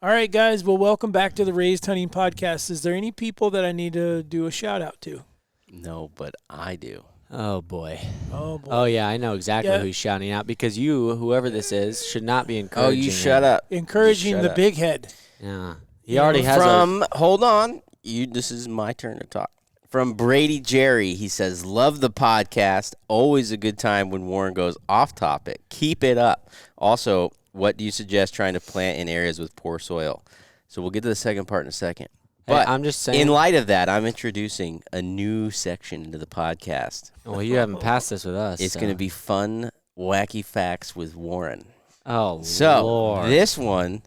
All right, guys. Well, welcome back to the Raised Hunting Podcast. Is there any people that I need to do a shout out to? No, but I do. Oh, boy. Oh, boy. Oh, yeah, I know exactly Yeah. who's shouting out because you, whoever this is, should not be encouraging Oh, you shut him. up. Encouraging You the shut up. big head. Yeah. He already has Hold on. This is my turn to talk. From Brady Jerry, he says, love the podcast. Always a good time when Warren goes off topic. Keep it up. Also, what do you suggest trying to plant in areas with poor soil? So we'll get to the second part in a second. But I'm just saying. in light of that, I'm introducing a new section into the podcast. Well, you haven't passed this with us. It's going to be fun, wacky facts with Warren. Oh, So Lord. this one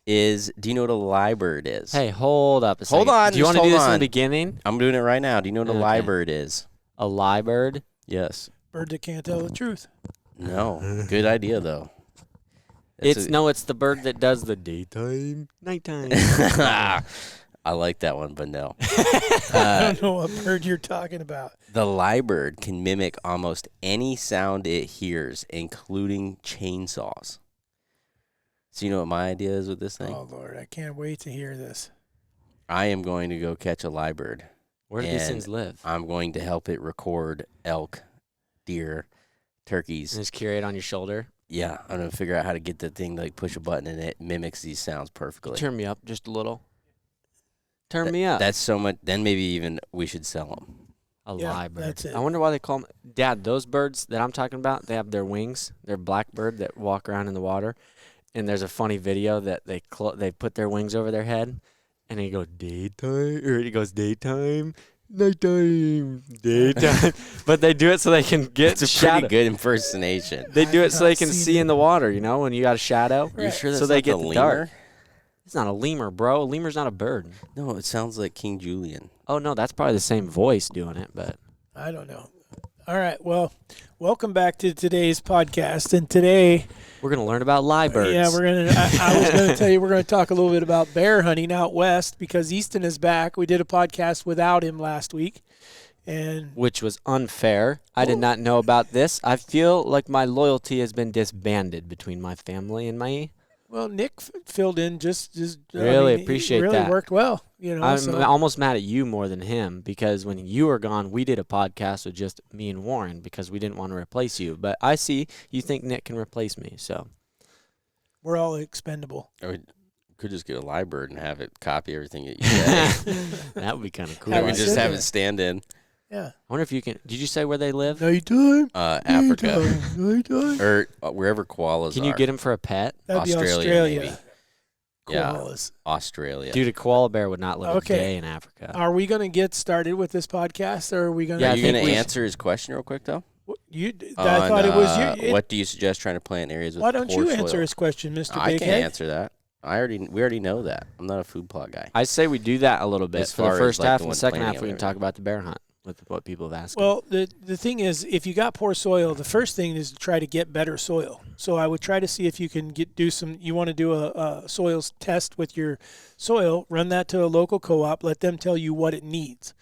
is, do you know what a lyrebird is? Hey, hold up a second. Hold on, Do you just want to do hold this in on. the beginning? I'm doing it right now. Do you know what a Okay. lyrebird is? A lyrebird? Yes. Bird that can't tell the truth. No. Good idea, though. It's the bird that does the daytime, nighttime. I like that one, but no. I don't know what bird you're talking about. The lyrebird can mimic almost any sound it hears, including chainsaws. So you know what my idea is with this thing? Oh, Lord. I can't wait to hear this. I am going to go catch a lyrebird. Where do these And things live? I'm going to help it record elk, deer, turkeys. Just carry it on your shoulder. Yeah, I'm going to figure out how to get the thing to push a button and it mimics these sounds perfectly. Turn me up just a little. Turn me up. That's so much. Then maybe even we should sell them. A Yeah, lyrebird. that's it. I wonder why they call them. Dad, those birds that I'm talking about, they have their wings. They're blackbird that walk around in the water. And there's a funny video that they put their wings over their head, and he goes daytime, nighttime, daytime. But they do it so they can get It's a shadow. pretty good impersonation. They do I it have so they not can seen see it. in the water. You know, when you got a shadow. You sure that's So they not get the the dark. lemur? It's not a lemur, bro. A lemur's not a bird. No, it sounds like King Julian. Oh no, that's probably the same voice doing it, but. I don't know. All right. Well, welcome back to today's podcast. And today, We're going to learn about lyrebirds. yeah, I was going to tell you, we're going to talk a little bit about bear hunting out west because Easton is back. We did a podcast without him last week. And Which was unfair. I did not know about this. I feel like my loyalty has been disbanded between my family and my. well, Nick filled in just Really he appreciate really that. worked well, you know. I'm so. almost mad at you more than him because when you were gone, we did a podcast with just me and Warren because we didn't want to replace you. But I see you think Nick can replace me, so. We're all expendable. Or we could just get a lyrebird and have it copy everything that you say. That would be kind of cool. Have Or we it just sit have there. it stand in Yeah. I wonder if you can. Did you say where they live? Nighttime. Africa Nighttime. or wherever koalas Can are. you get him for a pet? That'd be Australia, Australia. maybe. Yeah. Koalas. Australia. Dude, a koala bear would not live Okay. a day in Africa. Are we going to get started with this podcast, or are we going to? Yeah, Are I you think going to we answer his question real quick, though? I thought it was you. What do you suggest trying to plant in areas with Why don't poor you answer soil? his question, Mr. I Big can't Head? answer that. We already know that. I'm not a food plot guy. I say we do that a little bit As for the far as, first like, half the and one the second planting half we and can talk about the bear hunt with what people have asked. Well, the thing is, if you got poor soil, the first thing is to try to get better soil. So I would try to see if you can you want to do a soils test with your soil, run that to a local co-op, let them tell you what it needs,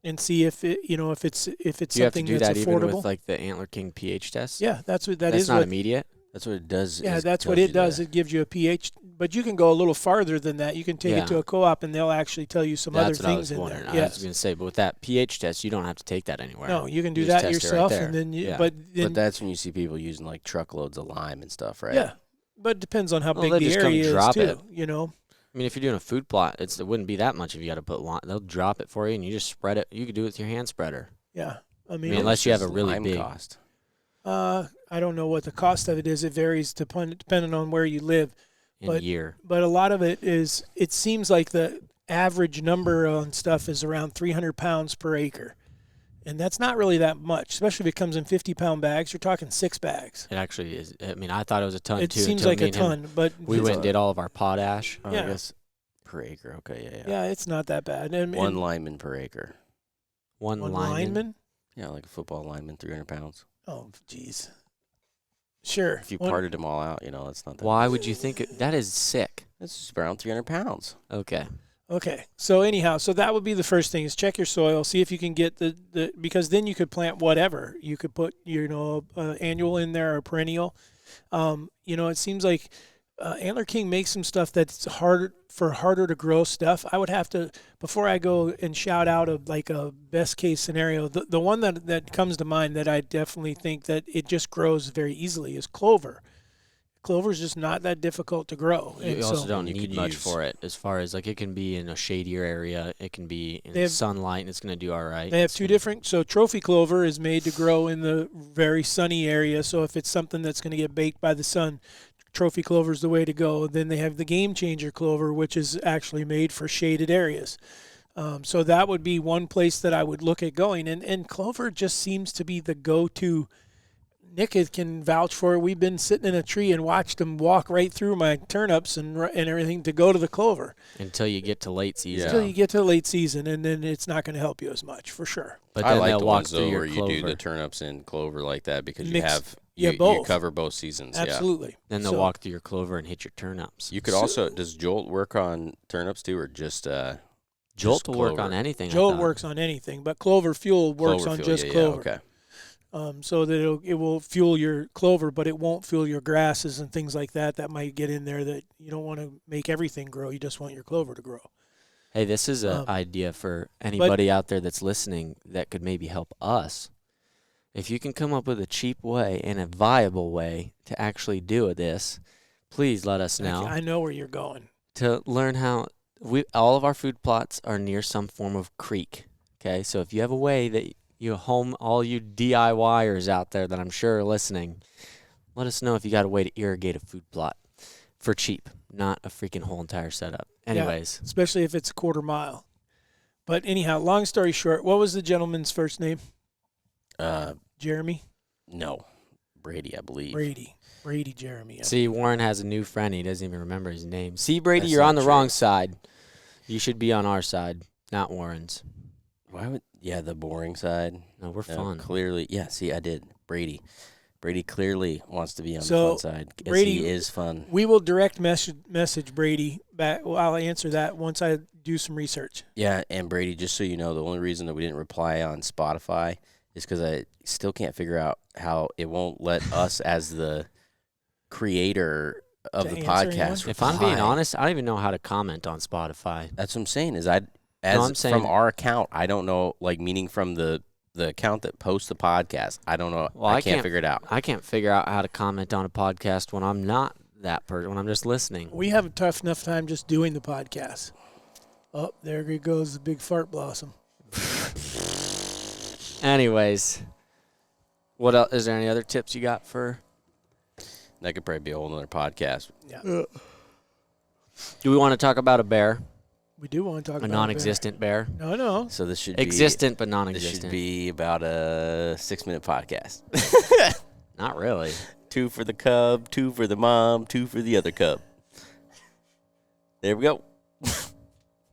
and see if it's do you have to something do that's that affordable. even with like the Antler King pH test? Yeah, that's what That's is. not What, immediate. That's what it does. yeah, is that's what tells it you does. that. It gives you a pH, but you can go a little farther than that. You can take Yeah. it to a co-op, and they'll actually tell you some That's other what I things was in wondering. there. I Yes. was going to say, but with that pH test, you don't have to take that anywhere. No, you can do You just that test it right yourself, there. and then Yeah. but then But that's when you see people using like truckloads of lime and stuff, right? yeah, but it depends on how Well, big they the just come area is drop too. it. You know, I mean, if you're doing a food plot, it wouldn't be that much if you got to put lime. They'll drop it for you, and you just spread it. You could do it with your hand spreader. yeah. I I mean, mean, unless you have a really lime big. cost. I don't know what the cost of it is. It varies depending on where you live. In But- year. But a lot of it is. It seems like the average number on stuff is around 300 pounds per acre, and that's not really that much. Especially if it comes in 50-pound bags. You're talking 6 bags. It actually is. I mean, I thought it was a ton It too. seems until like me a and him- ton, but We went and did all of our potash. Oh, Yeah. I guess per acre. Okay, yeah. yeah, it's not that bad. And One lineman per acre. One one lineman. lineman. Yeah, like a football lineman, 300 pounds. Oh, jeez. Sure. If you One- parted them all out, that's not that. Why would you think that is sick? It's just around 300 pounds. Okay. Okay. So anyhow, so that would be the first thing is check your soil, see if you can get the because then you could plant whatever. You could put, annual in there or perennial. It seems like Antler King makes some stuff that's harder to grow stuff. I would have to, before I go and shout out a best case scenario, the one that comes to mind that I definitely think that it just grows very easily is clover. Clover is just not that difficult to grow. You also don't you need could much use- for it, as far as like it can be in a shadier area, it can be in sunlight, and it's going to do all right. They have two different. So trophy clover is made to grow in the very sunny area. So if it's something that's going to get baked by the sun, trophy clover is the way to go. Then they have the game changer clover, which is actually made for shaded areas. So that would be one place that I would look at going. And clover just seems to be the go-to. Nick can vouch for it. We've been sitting in a tree and watched him walk right through my turnips and everything to go to the clover. Until you get to late season. Until you get to late season, and then it's not going to help you as much, for sure. But I then like they'll the walk ones, through though, your where you clover. do the turnips and clover like that because Mix- you both. cover both seasons. Absolutely. Then they'll walk through your clover and hit your turnips. Yeah. You could also, does Jolt work on turnips too, or just Jolt will work clover? on anything. Jolt works on anything, but clover fuel works on just clover. Okay. So that it will fuel your clover, but it won't fuel your grasses and things like that. That might get in there. That you don't want to make everything grow. You just want your clover to grow. Hey, this is an idea for anybody out there that's listening that could maybe help us. If you can come up with a cheap way and a viable way to actually do this, please let us know. I know where you're going. To learn how all of our food plots are near some form of creek. Okay, so if you have a way that all you DIYers out there that I'm sure are listening, let us know if you got a way to irrigate a food plot for cheap, not a freaking whole entire setup. Anyways. Yeah, especially if it's a quarter mile. But anyhow, long story short, what was the gentleman's first name? Jeremy? No, Brady, I believe. Brady Jeremy. See, Warren has a new friend. He doesn't even remember his name. See, Brady, That's you're on not the true. wrong side. You should be on our side, not Warren's. Why would? Yeah, the boring side. No, we're No, fun. Clearly, yeah. See, I did. Brady clearly wants to be on the So, fun side. Brady- he is fun. We will direct message Brady back. Well, I'll answer that once I do some research. Yeah, and Brady, just so you know, the only reason that we didn't reply on Spotify is because I still can't figure out how it won't let us as the creator of To the answer podcast. anyone? If I'm being reply. honest, I don't even know how to comment on Spotify. That's what I'm saying. I'm saying- from our account, I don't know. Like meaning from the account that posts the podcast, I don't know. Well, I can't figure it out. I can't figure out how to comment on a podcast when I'm not that person, when I'm just listening. We have a tough enough time just doing the podcast. Oh, there goes the big fart blossom. Anyways, what else? Is there any other tips you got for? That could probably be a whole other podcast. Yeah. Do we want to talk about a bear? We do want to talk A about non-existent bear? No. So this should Existent but be, non-existent. This should be about a 6-minute podcast. Not really. 2 for the cub, 2 for the mom, 2 for the other cub. There we go.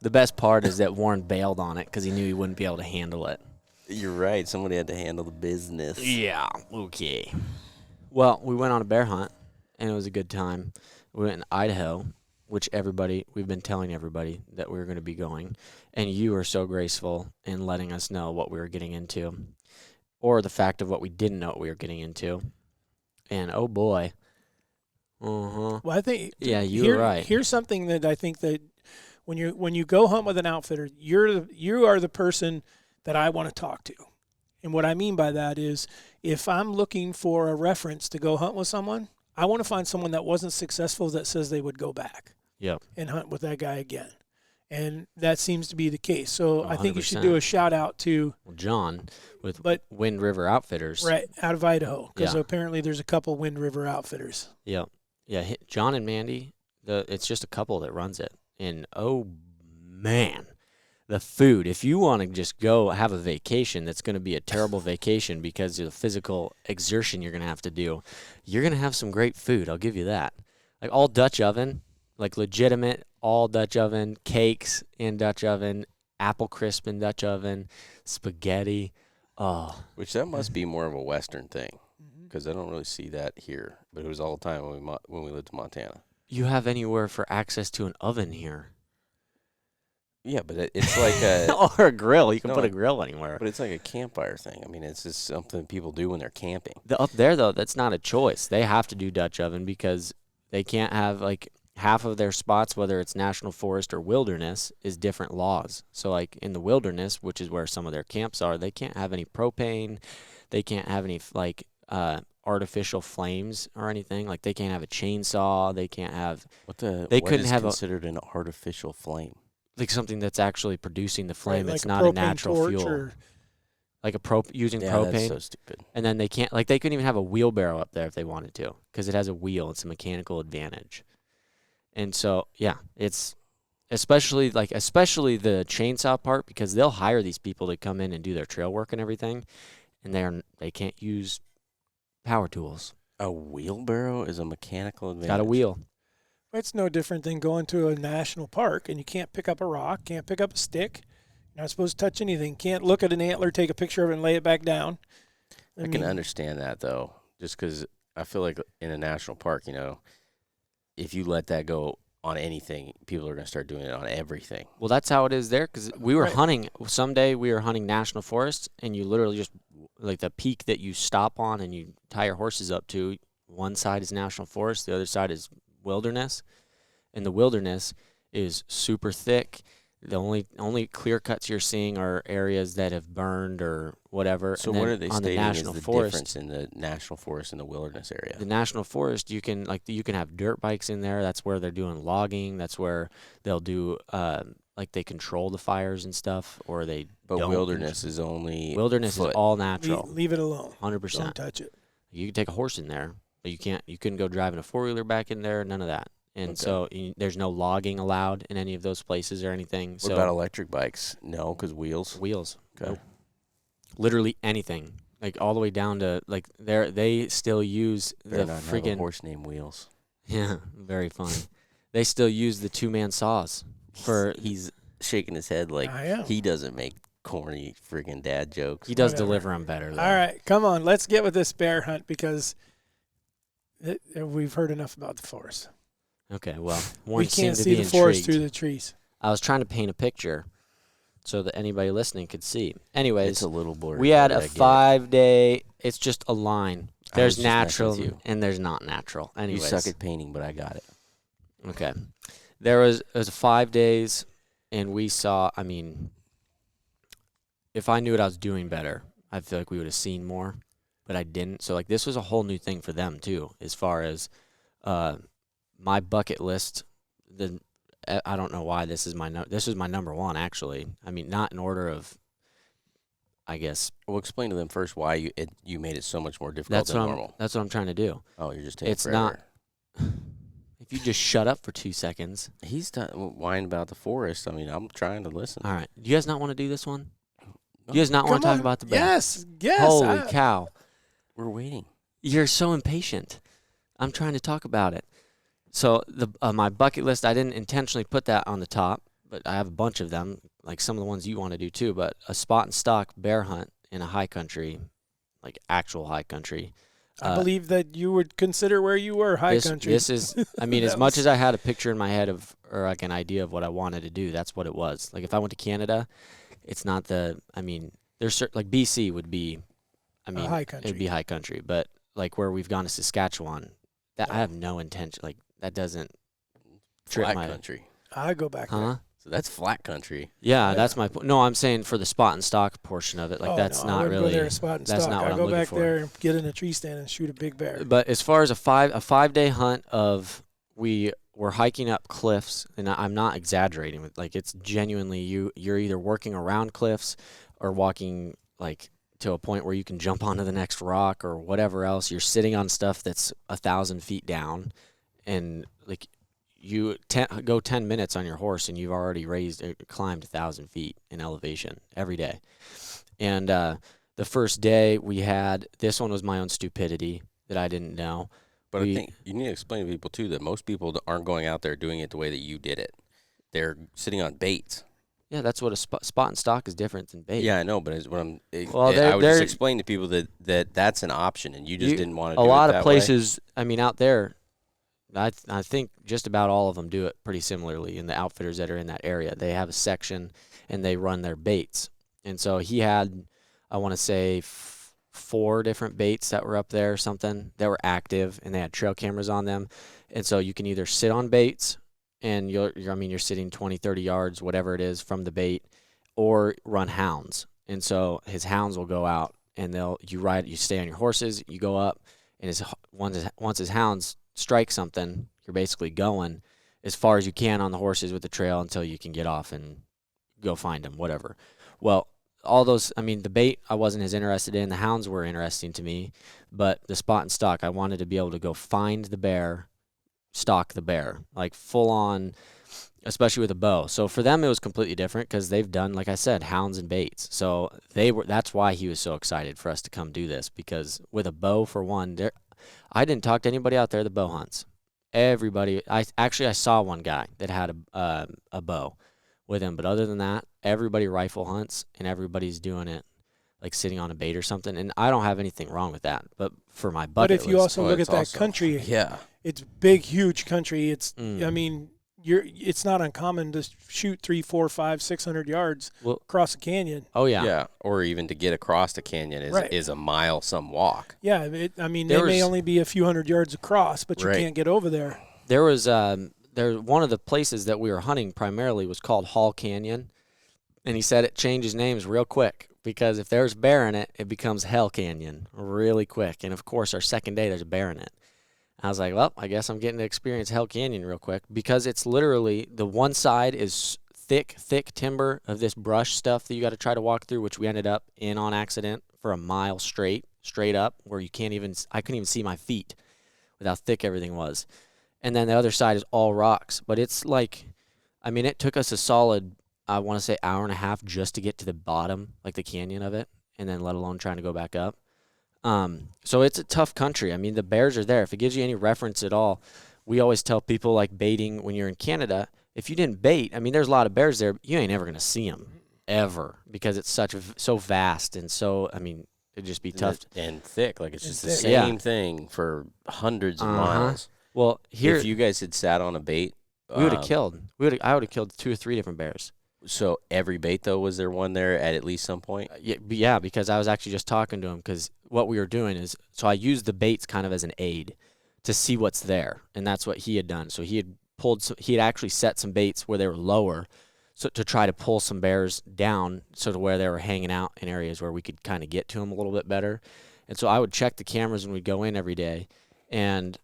The best part is that Warren bailed on it because he knew he wouldn't be able to handle it. You're right. Somebody had to handle the business. Yeah, okay. Well, we went on a bear hunt, and it was a good time. We went in Idaho, which we've been telling everybody that we were going to be going, and you were so graceful in letting us know what we were getting into, or the fact of what we didn't know what we were getting into. And, oh, boy. Uh-huh. Well, I think Yeah, you were right. Here's something that I think that when you go hunt with an outfitter, you are the person that I want to talk to. And what I mean by that is if I'm looking for a reference to go hunt with someone, I want to find someone that wasn't successful that says they would go back Yep. and hunt with that guy again. And that seems to be the case. So I think you should 100%. do a shout out to Well, John with But- Wind River Outfitters. right out of Idaho because Yeah. apparently there's a couple Wind River outfitters. Yep. Yeah, John and Mandy, it's just a couple that runs it. And, oh, man, the food. If you want to just go have a vacation that's going to be a terrible vacation because of the physical exertion you're going to have to do, you're going to have some great food. I'll give you that. Like all Dutch oven, like legitimate all Dutch oven, cakes in Dutch oven, apple crisp in Dutch oven, spaghetti. Oh, Which that must be more of a Western thing because I don't really see that here. But it was all the time when we lived in Montana. you have anywhere for access to an oven here. Yeah, but it's like a Or a grill. You can No, put a grill anywhere. but it's like a campfire thing. I mean, it's just something people do when they're camping. Up there, though, that's not a choice. They have to do Dutch oven because They can't have like half of their spots, whether it's national forest or wilderness, is different laws. So like in the wilderness, which is where some of their camps are, they can't have any propane. They can't have any like artificial flames or anything. Like they can't have a chainsaw. They can't have. They couldn't have considered an artificial flame? like something that's actually producing the flame. Right, It's like not a propane natural torch fuel. or- Like using Yeah, propane. that's so stupid. And then they can't, like, they couldn't even have a wheelbarrow up there if they wanted to, because it has a wheel. It's a mechanical advantage. And so, yeah, it's especially the chainsaw part, because they'll hire these people to come in and do their trail work and everything, and they can't use power tools. A wheelbarrow is a mechanical advantage. Got a wheel. It's no different than going to a national park and you can't pick up a rock, can't pick up a stick. You're not supposed to touch anything. Can't look at an antler, take a picture of it, and lay it back down. I can understand that, though, just because I feel like in a national park, if you let that go on anything, people are going to start doing it on everything. Well, that's how it is there, because we were Right. hunting. Someday we were hunting national forests, and you literally just, like the peak that you stop on and you tie your horses up to, one side is national forest, the other side is wilderness. And the wilderness is super thick. The only clear cuts you're seeing are areas that have burned or whatever. So and what then are they on the stating national is the forest, difference in the national forest and the wilderness area? the national forest, you can have dirt bikes in there. That's where they're doing logging. That's where they'll do like they control the fires and stuff, or they. But don't. wilderness is only Wilderness foot. is all natural, leave it alone. 100%. Don't touch it. You can take a horse in there, but you couldn't go driving a 4-wheeler back in there. None of that. And Okay. so there's no logging allowed in any of those places or anything. What So about electric bikes? No, because wheels. wheels? Okay. Nope. Literally anything, like all the way down to like they still use Better the not have a freaking horse named Wheels. yeah, very funny. They still use the 2-man saws for. He's shaking his head like I am. he doesn't make corny freaking dad jokes. He does Whatever. deliver them better. Though. All right, come on. Let's get with this bear hunt because we've heard enough about the forest. Okay. Well, We Warren can't seemed to see be the forest intrigued. through the trees. I was trying to paint a picture so that anybody listening could see. Anyways, It's a little blurry. we had but a I get it. 5-day. It's just a line. I There's was just messing natural with you. and there's not natural. You Anyways, suck at painting, but I got it. okay. It was 5 days, and we saw. I mean, if I knew what I was doing better, I feel like we would have seen more, but I didn't. So like this was a whole new thing for them too, as far as my bucket list. I don't know why this is this is my number one actually. I mean, not in order of, I guess. Well, explain to them first why you made it so much more difficult than normal. That's what I'm trying to do. Oh, you're just taking It's forever. not. If you just shut up for 2 seconds. He's whining about the forest. I mean, I'm trying to listen. All right. Do you guys not want to do this one? No, Do you guys not want Come to talk on. about the bear? Yes, yes. Holy cow. We're waiting. You're so impatient. I'm trying to talk about it. So my bucket list, I didn't intentionally put that on the top, but I have a bunch of them, like some of the ones you want to do too, but a spot and stalk bear hunt in a high country, like actual high country. I believe that you would consider where you were high country. This is, I mean, as That much was- as I had a picture in my head or like an idea of what I wanted to do, that's what it was. Like if I went to Canada, it's not there's certain, like BC would be, high country. it'd be high country, but like where we've gone to Saskatchewan, that I have no intention, like that doesn't trip Flat my, country. I go back huh? there. So that's flat country. Yeah, Yeah. that's my point. No, I'm saying for the spot and stock portion of it, like Oh, that's no, I not wouldn't really. Go there and spot and that's stalk. not what I I'm go looking back for. there and get in a tree stand and shoot a big bear. But as far as a 5-day hunt of, we were hiking up cliffs, and I'm not exaggerating. Like it's genuinely you're either working around cliffs or walking like to a point where you can jump onto the next rock or whatever else. You're sitting on stuff that's 1,000 feet down, and like you go 10 minutes on your horse, and you've already climbed 1,000 feet in elevation every day. And the first day we had, this one was my own stupidity that I didn't know. But I think you need to explain to people, too, that most people aren't going out there doing it the way that you did it. They're sitting on baits. Yeah, that's what a spot and stalk is different than bait. Yeah, I know, but what Well, I would just explain to people that that's an option, and you just didn't want to do it a lot that of places, I mean, out there, I think just about all of them do it pretty similarly. In the outfitters that are in that area, they have a section and they run their baits. And so he had, I want to say, 4 different baits that were up there or something that were active, and they had trail cameras on them. And so you can either sit on baits and you're sitting 20, 30 yards, whatever it is from the bait, or run hounds. And so his hounds will go out and you stay on your horses, you go up, and once his hounds strike something, you're basically going as far as you can on the horses with the trail until you can get off and go find them, whatever. Well, all those, the bait I wasn't as interested in. The hounds were interesting to me, but the spot and stalk, I wanted to be able to go find the bear, stalk the bear, like full on, especially with a bow. So for them, it was completely different because they've done, like I said, hounds and baits. So that's why he was so excited for us to come do this, because with a bow, for one, I didn't talk to anybody out there that bow hunts. Everybody, I saw one guy that had a bow with him, but other than that, everybody rifle hunts, and everybody's doing it like sitting on a bait or something. And I don't have anything wrong with that, but for my bucket But if you list, also look at that country, yeah, it's big, huge country. It's it's not uncommon to shoot 300, 400, 500, 600 yards across a canyon. Oh yeah, yeah, or even to get across the canyon is a mile some walk. Yeah, they may only be a few hundred yards across, but you can't get over there. There was one of the places that we were hunting primarily was called Hall Canyon, and he said it changes names real quick because if there's bear in it, it becomes Hell Canyon really quick. And of course, our second day there's a bear in it. I was like, well, I guess I'm getting to experience Hell Canyon real quick, because it's literally, the one side is thick timber of this brush stuff that you got to try to walk through, which we ended up in on accident for a mile straight up, where I couldn't even see my feet with how thick everything was. And then the other side is all rocks. But it's like, it took us a solid, I want to say, hour and a half just to get to the bottom, like the canyon of it, and then let alone trying to go back up. So it's a tough country. The bears are there. If it gives you any reference at all, we always tell people, like, baiting when you're in Canada, if you didn't bait, there's a lot of bears there. You ain't ever going to see them, ever, because it's so vast, and so, it'd just be tough. And thick. Like, it's just the same thing for hundreds of miles. Well, here, if you guys had sat on a bait, we would have killed. I would have killed 2 or 3 different bears. So every bait, though, was there one there at least some point? Yeah, because I was actually just talking to him, because what we were doing is, so I used the baits kind of as an aid to see what's there, and that's what he had done. So he had actually set some baits where they were lower, so to try to pull some bears down, so to where they were hanging out in areas where we could kind of get to them a little bit better. And so I would check the cameras when we'd go in every day, and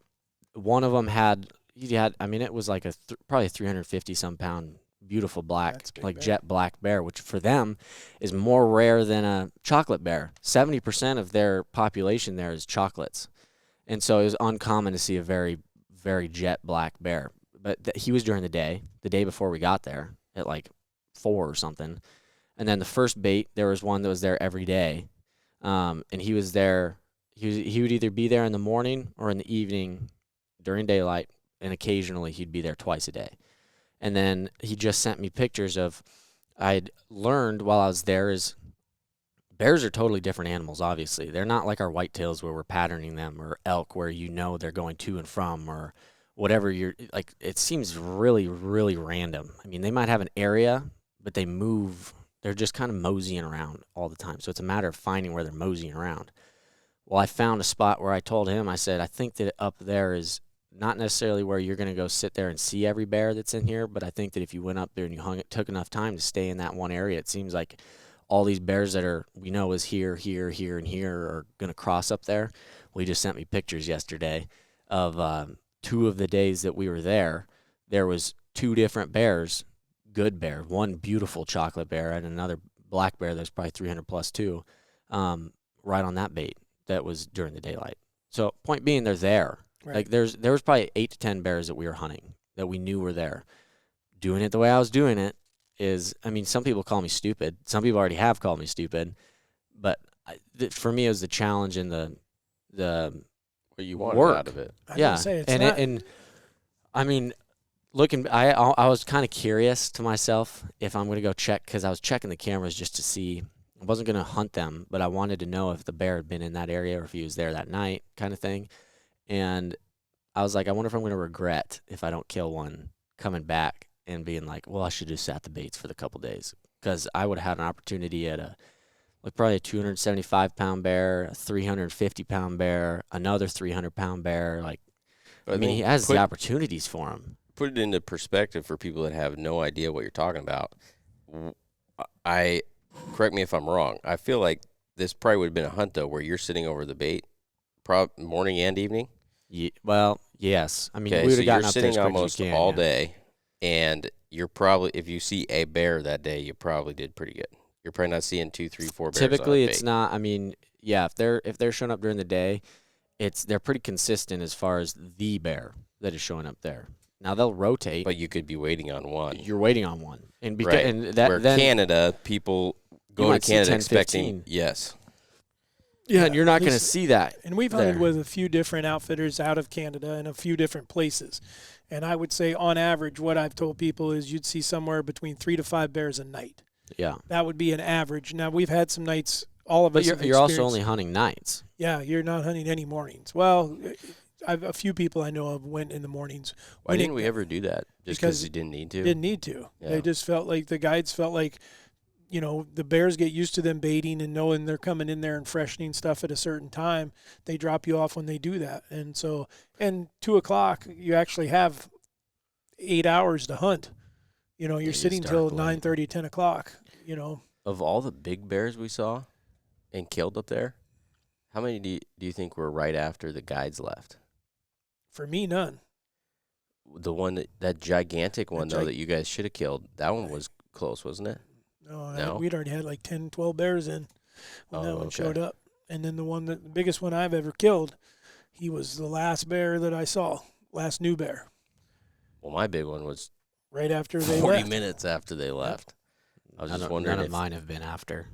one of them it was like probably a 350 some pound beautiful black, like bear. Jet black bear, which for them is more rare than a chocolate bear. 70% of their population there is chocolates. And so it was uncommon to see a very, very jet black bear. But he was during the day before we got there at like 4 or something. And then the first bait, there was one that was there every day. And he was there. He would either be there in the morning or in the evening during daylight, and occasionally he'd be there twice a day. And then he just sent me pictures of, I'd learned while I was there, is bears are totally different animals, obviously. They're not like our whitetails where we're patterning them, or elk where they're going to and from, or whatever. It seems really, really random. They might have an area, but they move. They're just kind of moseying around all the time. So it's a matter of finding where they're moseying around. Well, I found a spot where I told him, I said, I think that up there is not necessarily where you're going to go sit there and see every bear that's in here, but I think that if you went up there and you took enough time to stay in that one area, it seems like all these bears that we know is here, and here are going to cross up there. Well, he just sent me pictures yesterday of 2 of the days that we were there. There was 2 different bears, good bear, one beautiful chocolate bear and another black bear that's probably 300 plus too, right on that bait that was during the daylight. So point being, they're there. Right. Like there was probably 8 to 10 bears that we were hunting that we knew were there. Doing it the way I was doing it is, some people call me stupid. Some people already have called me stupid, but for me it was the challenge and the what you wanted work out of it. I was kind of curious to myself if I'm going to go check, because I was checking the cameras just to see. I wasn't going to hunt them, but I wanted to know if the bear had been in that area or if he was there that night, kind of thing. And I was like, I wonder if I'm going to regret if I don't kill one coming back and being like, well, I should have sat the baits for the couple days, because I would have had an opportunity at a like probably a 275-pound bear, a 350-pound bear, another 300-pound bear. Like, But I mean, he think has the opportunities for him. Put it into perspective for people that have no idea what you're talking about. I correct me if I'm wrong. I feel like this probably would have been a hunt though, where you're sitting over the bait, morning and evening. Well, yes. I mean, Okay, we would so have gotten you're up there as sitting quick as we almost can, all yeah. day, and you're probably, if you see a bear that day, you probably did pretty good. You're probably not seeing 2, 3, 4 bears. Typically, on a it's bait. not. I mean, yeah, if they're showing up during the day, they're pretty consistent as far as the bear that is showing up there. Now they'll rotate, But you could be waiting on one. you're waiting on one, and because Right. and that Where then Canada, people go to might see Canada 10, expecting 15. yes. yeah, and you're not at going to least- see that. And we've hunted there. with a few different outfitters out of Canada in a few different places. And I would say on average, what I've told people is you'd see somewhere between 3 to 5 bears a night. Yeah, That would be an average. Now, we've had some nights, all of but us have you're also experienced- only hunting nights. Yeah, you're not hunting any mornings. Well, a few people I know of went in the mornings. Why When didn't it- we ever do that? Just because because you didn't need to? Didn't need to. Yeah. They just felt like the guides felt like, the bears get used to them baiting and knowing they're coming in there and freshening stuff at a certain time. They drop you off when they do that. And so, and 2 o'clock, you actually have 8 hours to hunt. You're you sitting start till late. 9:30, 10 o'clock, Of all the big bears we saw and killed up there, how many do you think were right after the guides left? For me, none. The one that gigantic one, That though, that you guys should have killed, that one Right. was close, wasn't it? No, No? we'd already had like 10, 12 bears in when that Oh, one okay. showed up. And then the biggest one I've ever killed, he was the last bear that I saw, last new bear, Well, my big one was right after they 40 left. minutes after they left. I was just wondering none if of mine have been after.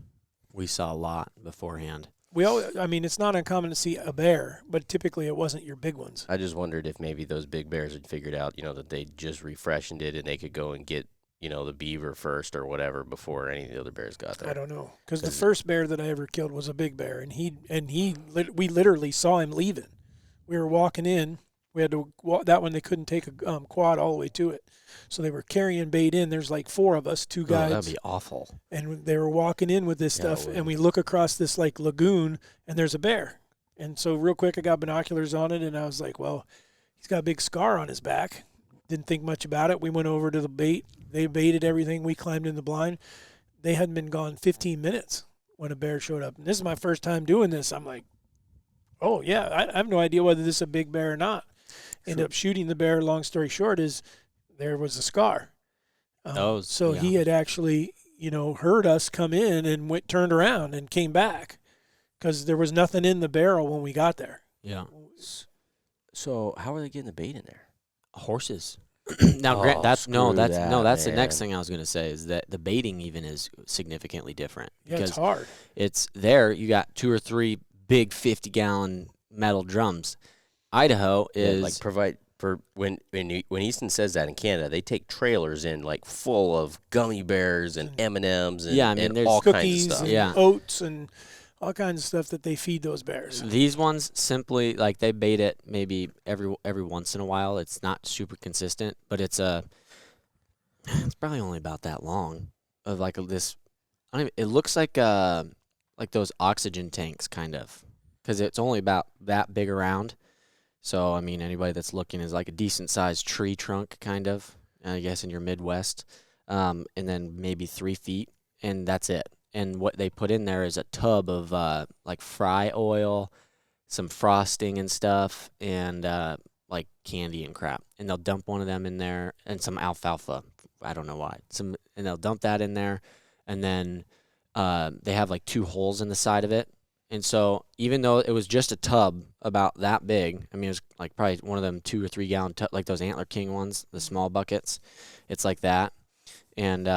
We saw a lot beforehand. It's not uncommon to see a bear, but typically it wasn't your big ones. I just wondered if maybe those big bears had figured out, that they just refreshened it and they could go and get, the beaver first or whatever before any of the other bears got there. I don't know, because the 'Cause- first bear that I ever killed was a big bear, and we literally saw him leaving. We were walking in. We had to walk that one. They couldn't take a quad all the way to it, so they were carrying bait in. There's like 4 of us, 2 Oh, guides, that'd be awful. and they were walking in with this Yeah, it stuff. would. And we look across this like lagoon, and there's a bear. And so real quick, I got binoculars on it, and I was like, well, he's got a big scar on his back. Didn't think much about it. We went over to the bait. They baited everything. We climbed in the blind. They hadn't been gone 15 minutes when a bear showed up. And this is my first time doing this. I'm like, oh, yeah, I have no idea whether this is a big bear or not. Ended up shooting the bear. Long story short is there was a scar. So yeah. he had actually, heard us come in and turned around and came back because there was nothing in the barrel when we got there. Yeah. So how are they getting the bait in there? Horses. Now, Oh, that's screw that's that, the next man. thing I was going to say is that the baiting even is significantly different. Yeah, because it's hard. it's there. You got 2 or 3 big 50-gallon metal drums. Idaho is like provide for when Easton says that in Canada, they take trailers in like full of gummy bears and M&Ms and, Yeah, I mean, and there's all kinds Cookies of stuff. and Yeah. oats and all kinds of stuff that they feed those bears. these ones simply like they bait it maybe every once in a while. It's not super consistent, but it's probably only about that long of like this. It looks like those oxygen tanks kind of, because it's only about that big around. So I mean, anybody that's looking is like a decent sized tree trunk kind of, I guess in your Midwest, and then maybe 3 feet, and that's it. And what they put in there is a tub of like fry oil, some frosting and stuff, and like candy and crap. And they'll dump one of them in there and some alfalfa. I don't know why. And they'll dump that in there, and then they have like 2 holes in the side of it. And so even though it was just a tub about that big, I mean, it was like probably one of them 2 or 3 gallon like those Antler King ones, the small buckets. It's like that, and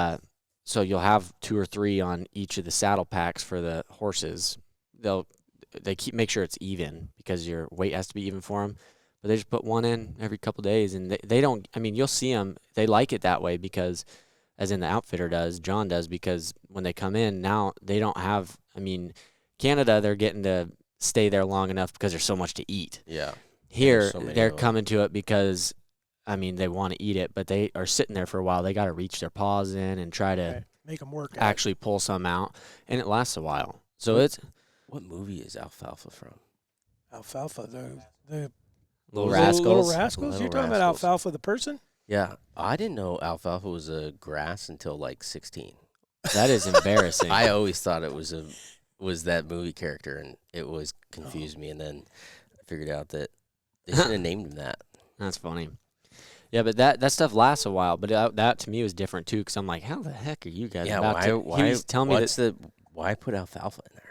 so you'll have 2 or 3 on each of the saddle packs for the horses. They make sure it's even because your weight has to be even for them. But they just put one in every couple days, and they don't. I mean, you'll see them. They like it that way because, as in the outfitter does, John does, because when they come in now, they don't have. I mean, Canada, they're getting to stay there long enough because there's so much to eat. Yeah. Here, so many they're of 'em. coming to it because, I mean, they want to eat it, but they are sitting there for a while. They got to reach their paws in and try to make them work. actually pull some out, and it lasts a while. So it's What movie is Alfalfa from? Alfalfa, the Little Little Rascals. Rascals. Little You're talking about Rascals. Alfalfa the person? Yeah, I didn't know alfalfa was a grass until like 16. That is embarrassing. I always thought it was that movie character, and it always confused me. And then I figured out that they should have named him that. That's funny. Yeah, but that stuff lasts a while. But that to me was different too, because I'm like, how the heck are you guys Yeah, about to? why? He was telling me that. Why put alfalfa in there?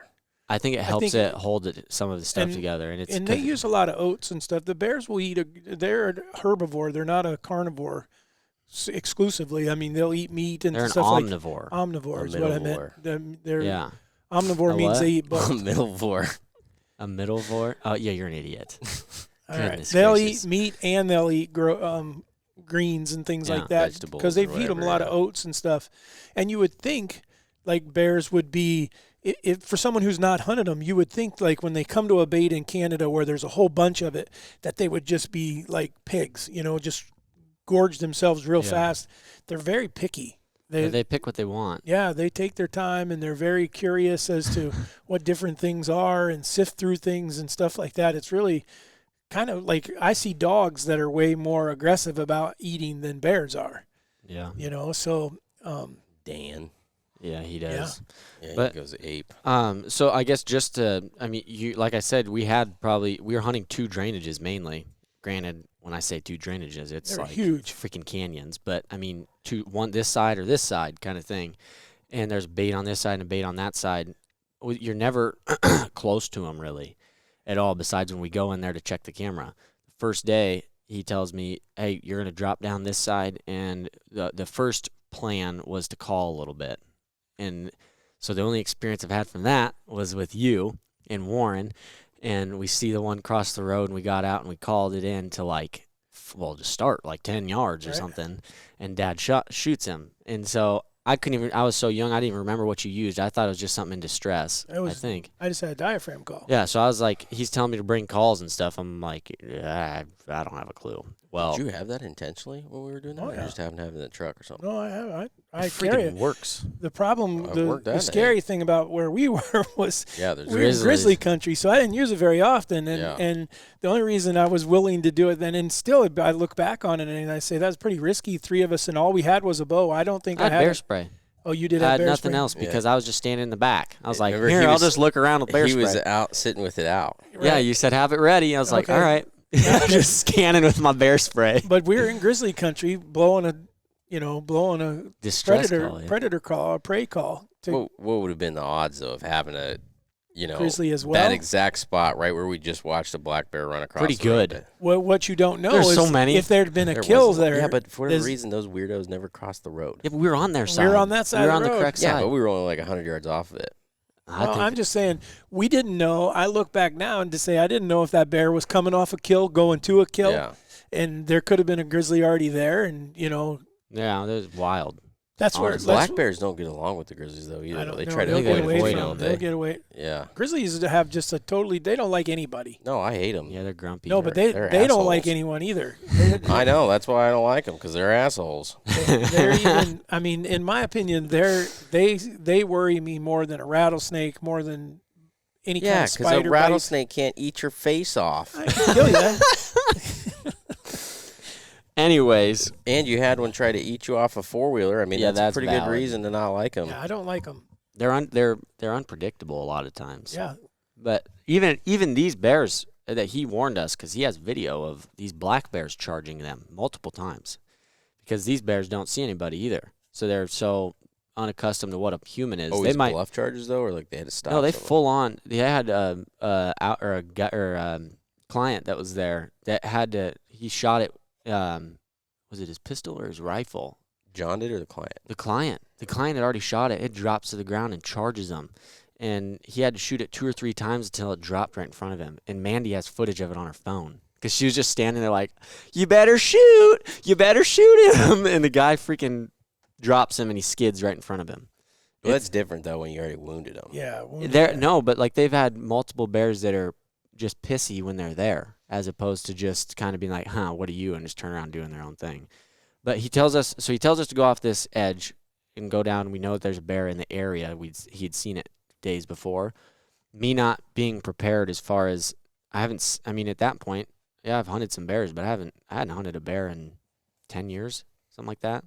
I think it helps it hold some of the stuff and- together, and it's And they use a lot of oats and stuff. The bears will eat they're a herbivore. They're not a carnivore exclusively. I mean, they'll eat meat and they're an stuff omnivore. like omnivore is what I meant. They're Yeah, omnivore A means what? they eat both. Middlevore. a middlevore. Oh yeah, you're an idiot. All right. Goodness They'll gracious. eat meat and they'll eat greens and things Yeah. like that Vegetables because they or feed them a whatever, lot of yeah. oats and stuff. And you would think like bears would be if for someone who's not hunted them, you would think like when they come to a bait in Canada where there's a whole bunch of it, that they would just be like pigs, just gorge themselves real Yeah. fast. They're very picky. They pick what they want. Yeah, they take their time and they're very curious as to what different things are and sift through things and stuff like that. It's really kind of like I see dogs that are way more aggressive about eating than bears are, Yeah, so Dan. yeah, he does. Yeah, But- he goes ape. So I guess like I said, we were hunting 2 drainages mainly. Granted, when I say 2 drainages, it's They're like huge. freaking canyons. But I mean, one this side or this side kind of thing. And there's bait on this side and a bait on that side. You're never close to them really, at all. Besides when we go in there to check the camera. First day, he tells me, "Hey, you're gonna drop down this side," and the first plan was to call a little bit. And so the only experience I've had from that was with you and Warren, and we see the one cross the road, and we got out and we called it in to to start 10 yards or Right. something, and Dad shoots him. And so I was so young, I didn't even remember what you used. I thought it was just something in distress, I think. I just had a diaphragm call. Yeah, so I was like, he's telling me to bring calls and stuff. I'm like, I don't have a clue. Well, Did you have that intentionally when we were doing that? Oh, Or you yeah. just happened to have it in the truck or something? No, I have. I it carry freaking it. works. The problem, I've worked the that scary thing about where we were was Yeah, there's we were in Grizzlies. grizzly country, so I didn't use it very often. And Yeah. and the only reason I was willing to do it then, and still I look back on it and I say that's pretty risky. 3 of us, and all we had was a bow. I don't think I I had had. bear spray. Oh, you did I have had bear nothing spray? else Yeah. because I was just standing in the back. I was like, Remember, here, he I'll was- just look around with bear He spray. was out sitting with it out. Yeah, Right. you said have it ready. I was like, Okay. all right. Just scanning with my bear spray. But we were in grizzly country, blowing a Distress predator call, yeah. predator call, a prey call to What would have been the odds, though, of having a, grizzly as well. that exact spot right where we just watched a black bear run across Pretty the road? good. What you don't know There's is so many. if there had been a There kill wasn't- there. Yeah, but for whatever there's- reason, those weirdos never crossed the road. Yeah, but we were on their We side. were on that side We were of on the the road. correct Yeah, side. but we were only like 100 yards off of it. I Well, think I'm just saying we didn't know. I look back now and to say I didn't know if that bear was coming off a kill, going to a kill, Yeah. and there could have been a grizzly already there, and yeah, that was wild. that's where Honestly. Black bears don't get along with the grizzlies, though, I either. don't They know. try to They'll get avoid away them, from don't them. They'll they? get away. Yeah. Grizzlies have just they don't like anybody. No, I hate them. Yeah, they're grumpy. No, but They're they don't like assholes. anyone either. I know. That's why I don't like them, because they're assholes. They're even. I mean, in my opinion, they worry me more than a rattlesnake, more than any kind Yeah, of because spider a rattlesnake can't eat your face off. bite. I can kill you. Anyways, And you had one try to eat you off a four-wheeler. I mean, Yeah, that's a that's pretty good valid. reason to not like them. Yeah, I don't like them. they're unpredictable a lot of times. Yeah, But even these bears that he warned us, because he has video of these black bears charging them multiple times, because these bears don't see anybody either. So they're so unaccustomed to what a human is. Always they might bluff charges, though, or like they had to stop? no, they someone? full on. They had a client that was there that had to. He shot it. Was it his pistol or his rifle? John did or the client? The client had already shot it. It drops to the ground and charges him. And he had to shoot it 2 or 3 times until it dropped right in front of him. And Mandy has footage of it on her phone. Because she was just standing there like, you better shoot him. And the guy freaking drops him and he skids right in front of him. Well, that's different, though, when you already wounded him. yeah. No, but like they've had multiple bears that are just pissy when they're there, as opposed to just kind of being like, what are you? And just turn around doing their own thing. But he tells us to go off this edge, and go down. We know that there's a bear in the area. He'd seen it days before. Me not being prepared as far as I mean, at that point, yeah, I've hunted some bears, but I hadn't hunted a bear in 10 years, something like that.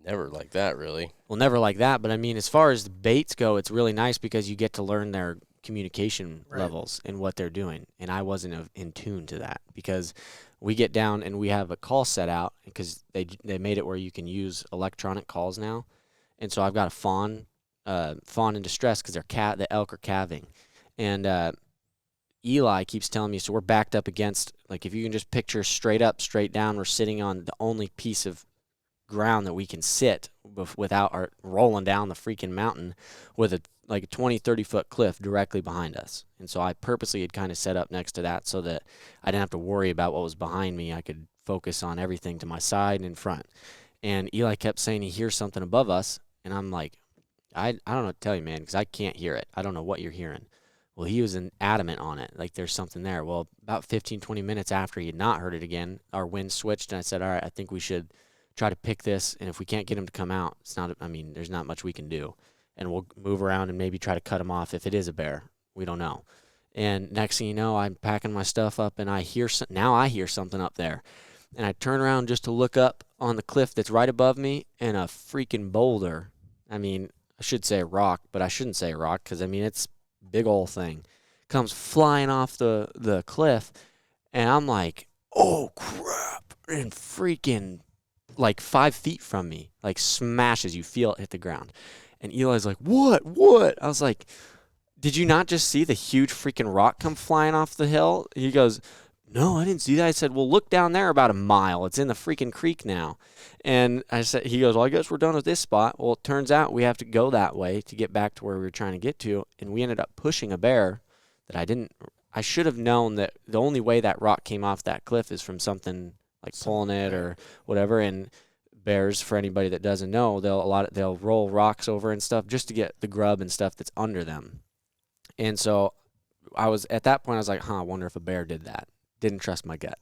Never like that, really. Well, never like that, but I mean, as far as the baits go, it's really nice because you get to learn their communication levels and what they're doing. And I wasn't in tune to that because we get down and we have a call set out because they made it where you can use electronic calls now. And so I've got a fawn in distress because the elk are calving. And Eli keeps telling me, so we're backed up against, like, if you can just picture straight up, straight down, we're sitting on the only piece of ground that we can sit without rolling down the freaking mountain with a 20, 30-foot cliff directly behind us. And so I purposely had kind of set up next to that so that I didn't have to worry about what was behind me. I could focus on everything to my side and in front. And Eli kept saying he hears something above us, and I'm like, I don't know what to tell you, man, because I can't hear it. I don't know what you're hearing. Well, he was adamant on it, like there's something there. Well, about 15, 20 minutes after he had not heard it again, our wind switched, and I said, all right, I think we should try to pick this, and if we can't get him to come out, there's not much we can do. And we'll move around and maybe try to cut him off if it is a bear. We don't know. And next thing you know, I'm packing my stuff up, and I hear something up there. And I turn around just to look up on the cliff that's right above me, and a freaking boulder. I mean, I should say rock, but I shouldn't say rock because, it's a big old thing. Comes flying off the cliff, and I'm like, oh, crap, and freaking like 5 feet from me, like smashes, you feel it hit the ground. And Eli's like, what? I was like, did you not just see the huge freaking rock come flying off the hill? He goes, no, I didn't see that. I said, well, look down there about a mile. It's in the freaking creek now. And he goes, well, I guess we're done with this spot. Well, it turns out we have to go that way to get back to where we were trying to get to. And we ended up pushing a bear that I should have known that the only way that rock came off that cliff is from something like pulling it or whatever. And bears, for anybody that doesn't know, they'll roll rocks over and stuff just to get the grub and stuff that's under them. And so at that point I was like, I wonder if a bear did that. Didn't trust my gut.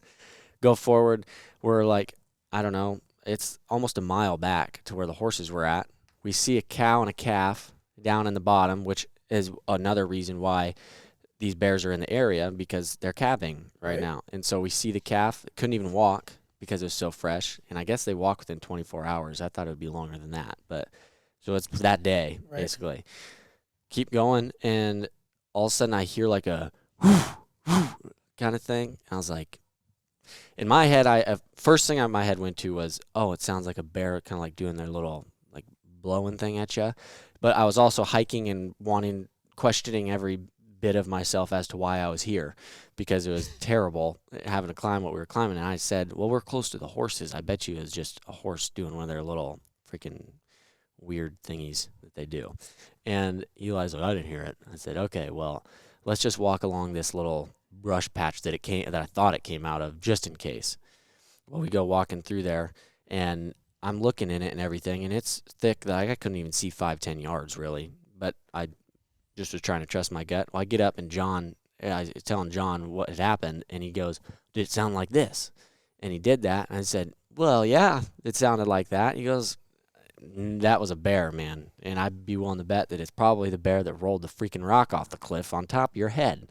Go forward, we're like, I don't know, it's almost a mile back to where the horses were at. We see a cow and a calf down in the bottom, which is another reason why these bears are in the area, because they're calving right now. And so we see the calf, couldn't even walk because it was so fresh. And I guess they walk within 24 hours. I thought it would be longer than that. But so it's that day, basically. Keep going, and all of a sudden I hear like a kind of thing. I was like, in my head, first thing my head went to was, oh, it sounds like a bear kind of like doing their little like blowing thing at you. But I was also hiking and questioning every bit of myself as to why I was here, because it was terrible having to climb what we were climbing. And I said, well, we're close to the horses. I bet you it was just a horse doing one of their little freaking weird thingies that they do. And Eli's like, I didn't hear it. I said, okay, well, let's just walk along this little brush patch that I thought it came out of, just in case. Well, we go walking through there, and I'm looking in it and everything, and it's thick that I couldn't even see 5-10 yards really, but I just was trying to trust my gut. Well, I get up, and I was telling John what had happened, and he goes, did it sound like this? And he did that, and I said, well, yeah, it sounded like that. He goes, that was a bear, man, and I'd be willing to bet that it's probably the bear that rolled the freaking rock off the cliff on top of your head.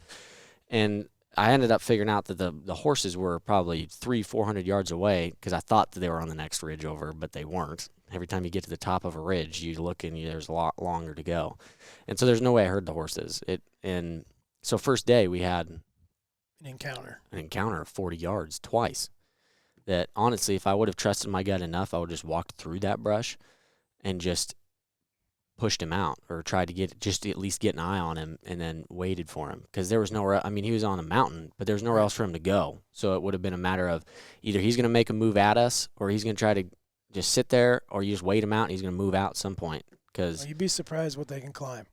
And I ended up figuring out that the horses were probably 300-400 yards away, because I thought that they were on the next ridge over, but they weren't. Every time you get to the top of a ridge, you look and there's a lot longer to go. And so there's no way I heard the horses. And so first day we had an encounter of 40 yards twice. That honestly, if I would have trusted my gut enough, I would have just walked through that brush and just pushed him out, or tried to at least get an eye on him, and then waited for him, because there was nowhere. He was on a mountain, but there was nowhere else for him to go. So it would have been a matter of either he's going to make a move at us, or he's going to try to just sit there, or you just wait him out and he's going to move out at some point. Because you'd be surprised what they can climb.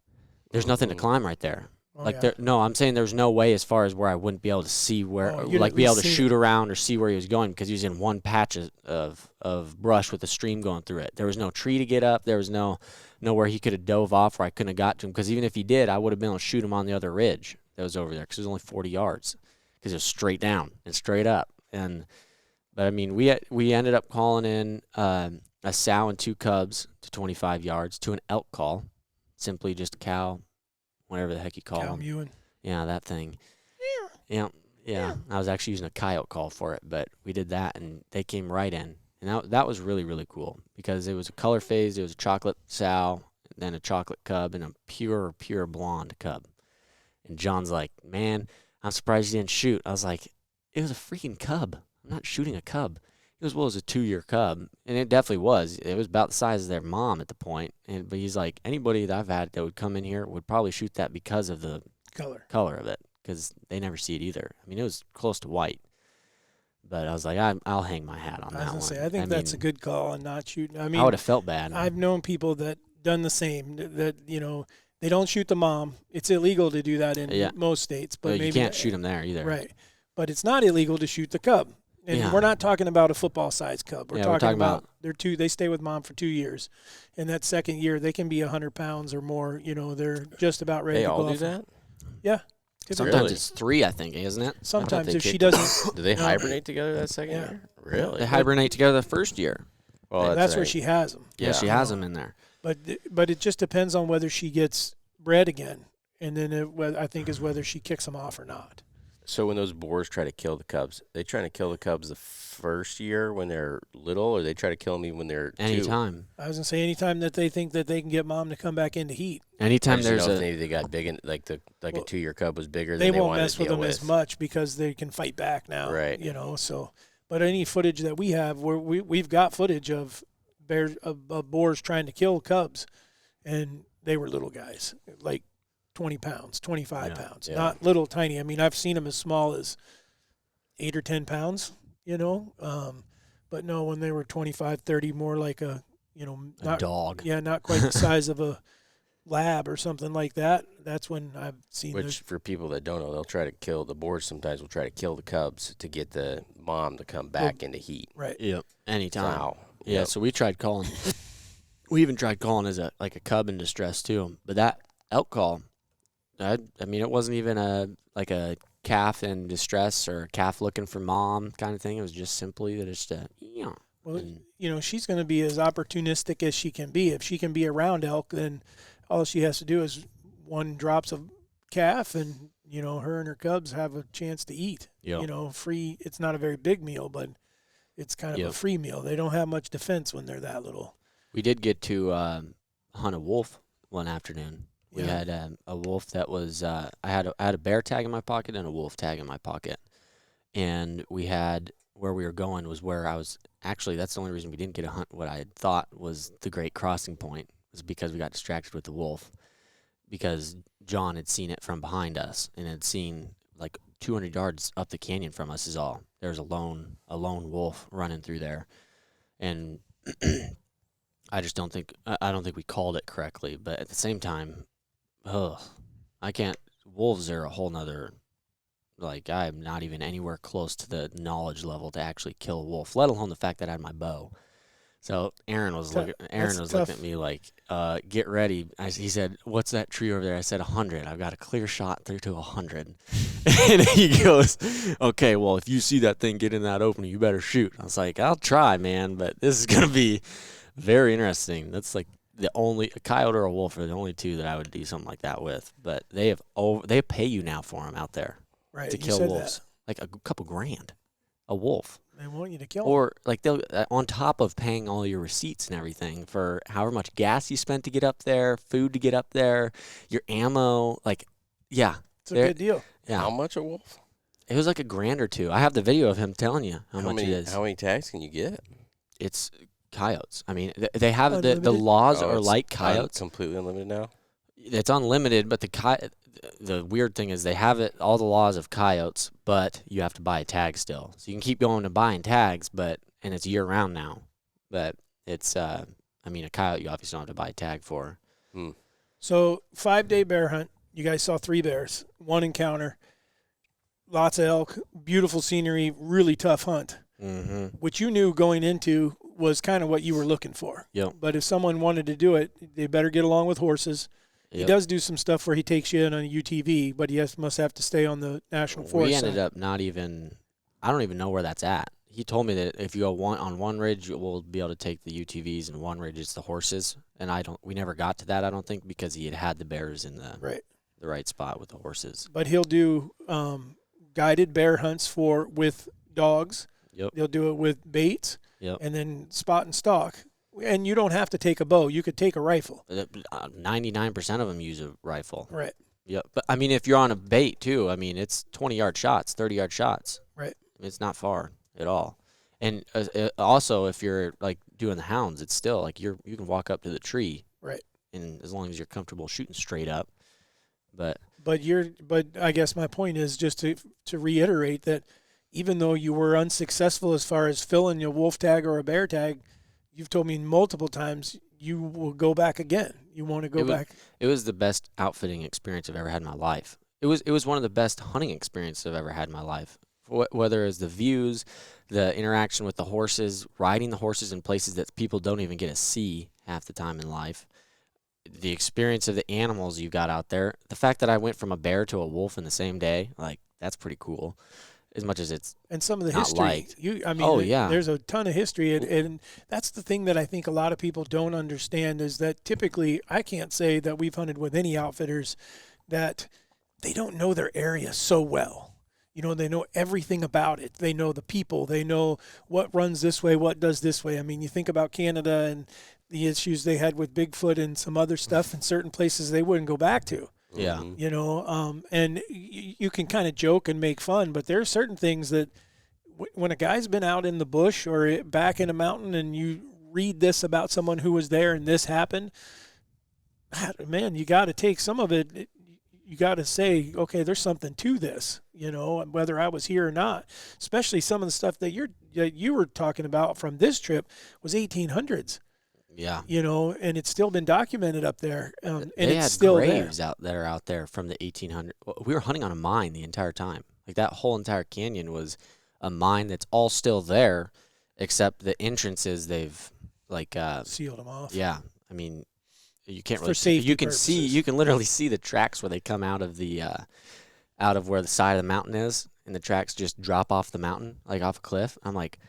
There's nothing to climb right there. Oh, No, I'm saying there's no way as far as where I wouldn't be able to see where, be able to shoot around or see where he was going, because he was in one patch of brush with a stream going through it. There was no tree to get up. There was nowhere he could have dove off where I couldn't have got to him, because even if he did, I would have been able to shoot him on the other ridge that was over there, because it was only 40 yards, because it was straight down and straight up. But But I mean, we ended up calling in a sow and 2 cubs to 25 yards to an elk call, simply just a cow, whatever the heck you call Cow them. mewing. Yeah, that thing. Yeah. I was actually using a coyote call for it, but we did that, and they came right in. And that was really, really cool because it was a color phase. It was a chocolate sow, then a chocolate cub, and a pure blonde cub. And John's like, man, I'm surprised you didn't shoot. I was like, it was a freaking cub. I'm not shooting a cub. He goes, well, it was a 2-year cub. And it definitely was. It was about the size of their mom at the point. But he's like, anybody that I've had that would come in here would probably shoot that because of the color of it, because they never see it either. I mean, it was close to white. But I was like, I'll hang my hat on that one. I was going to say, I think that's a good call on not shooting. I mean, I would have felt bad. I've known people that done the same, that, they don't shoot the mom. It's illegal to do that in most states. But maybe you can't shoot them there either. Right. But it's not illegal to shoot the cub. And we're not talking about a football-sized cub. We're talking about they stay with mom for 2 years. And that second year, they can be 100 pounds or more. They're just about ready to go. They all do that? Yeah. Sometimes it's 3, I think, isn't it? Sometimes if she doesn't. Do they hibernate together that second year? Really? They hibernate together the first year. Well, that's where she has them. Yeah, she has them in there. But it just depends on whether she gets bred again. And then I think is whether she kicks them off or not. So when those boars try to kill the cubs, they trying to kill the cubs the first year when they're little, or they try to kill them even when they're anytime. 2? I was gonna say anytime that they think that they can get mom to come back into heat. Anytime there's maybe they got big and like a 2-year cub was bigger. They than won't wanted mess to with deal them as much because they can fight back now. Right. So. But any footage that we have, we've got footage of boars trying to kill cubs, and they were little guys, like 20 pounds, 25 pounds, not little tiny. I mean, I've seen them as small as 8 or 10 pounds, but no, when they were 25, 30, more like a dog. Yeah, not quite the size of a lab or something like that. That's when I've seen Which, for people that don't know, they'll try to kill the boars. Sometimes will try to kill the cubs to get the mom to come back into heat. Right. Yep. Anytime. Wow. Yeah. Yep. So we tried calling. We even tried calling as a cub in distress too. But that elk call, I mean, it wasn't even a calf in distress or a calf looking for mom kind of thing. It was just simply that it's Well, she's going to be as opportunistic as she can be. If she can be around elk, then all she has to do is one drops a calf, and her and her cubs have a chance to eat. Yep. Free. It's not a very big meal, but it's kind of a free meal. They don't have much defense when they're that little. We did get to hunt a wolf one afternoon. We had a wolf that was I had a bear tag in my pocket and a wolf tag in my pocket, and we had where we were going was where I was actually. That's the only reason we didn't get a hunt. What I had thought was the great crossing point was because we got distracted with the wolf, because John had seen it from behind us and had seen like 200 yards up the canyon from us is all. There was a lone wolf running through there, and I just don't think we called it correctly. But at the same time, I can't. Wolves are a whole nother. Like, I'm not even anywhere close to the knowledge level to actually kill a wolf, let alone the fact that I had my bow. So Aaron was looking at me like, "Get ready." He said, "What's that tree over there?" I said, 100. I've got a clear shot through to 100. And he goes, "Okay, well, if you see that thing get in that opening, you better shoot." I was like, "I'll try, man, but this is gonna be very interesting." That's like the only a coyote or a wolf are the only two that I would do something like that with. But they pay you now for them out there, right? To kill wolves, like a couple grand, a wolf. They want you to kill them. Or like they'll on top of paying all your receipts and everything for however much gas you spent to get up there, food to get up there, your ammo, it's a good deal. Yeah. How much a wolf? It was like $1,000 or $2,000. I have the video of him telling you how much it is. How many tags can you get? It's coyotes. I mean, they have the laws are like coyotes. Completely unlimited now? It's unlimited, but the weird thing is they have all the laws of coyotes, but you have to buy a tag still. So you can keep going to buying tags, and it's year round now. But it's a coyote you obviously don't have to buy a tag for. So 5-day bear hunt. You guys saw 3 bears, 1 encounter, lots of elk, beautiful scenery, really tough hunt. Mm-hmm. Which you knew going into was kind of what you were looking for. Yep. But if someone wanted to do it, they better get along with horses. Yep. He does do some stuff where he takes you in on a UTV, but he must have to stay on the national forest. We ended up not even – I don't even know where that's at. he told me that if you go on one ridge, we'll be able to take the UTVs, and one ridge it's the horses. And we never got to that, I don't think, because he had the bears in the right spot with the horses. But he'll do guided bear hunts with dogs. Yep. They'll do it with baits. Yep. And then spot and stalk. And you don't have to take a bow. You could take a rifle. 99% of them use a rifle. Right. Yep. But, I mean, if you're on a bait, too, I mean, it's 20-yard shots, 30-yard shots. Right. It's not far at all. And also, if you're, like, doing the hounds, it's still, like, you can walk up to the tree. Right. And as long as you're comfortable shooting straight up. But I guess my point is just to reiterate that even though you were unsuccessful as far as filling a wolf tag or a bear tag, you've told me multiple times you will go back again. You want to go back. It was the best outfitting experience I've ever had in my life. It was one of the best hunting experiences I've ever had in my life. Whether it's the views, the interaction with the horses, riding the horses in places that people don't even get to see half the time in life, the experience of the animals you got out there, the fact that I went from a bear to a wolf in the same day, like, that's pretty cool. As much as it's and some of the not history, liked. There's a ton of history, and that's the thing that I think a lot of people don't understand is that typically I can't say that we've hunted with any outfitters that they don't know their area so well. You know, they know everything about it. They know the people. They know what runs this way, what does this way. I mean, you think about Canada and the issues they had with Bigfoot and some other stuff in certain places they wouldn't go back to. Yeah. You know, and you can kind of joke and make fun, but there are certain things that when a guy's been out in the bush or back in a mountain and you read this about someone who was there and this happened, man, you got to take some of it. You got to say, okay, there's something to this, you know, whether I was here or not. Especially some of the stuff that you were talking about from this trip was 1800s. Yeah. You know, and it's still been documented up there. And they it's had still graves there. out there from the 1800s. We were hunting on a mine the entire time. Like, that whole entire canyon was a mine that's all still there, except the entrances they've, like, sealed them off. Yeah. I mean, you can't For really safety you can purposes. you can literally see the tracks where they come out of where the side of the mountain is, and the tracks just drop off the mountain, like off a cliff. I'm like,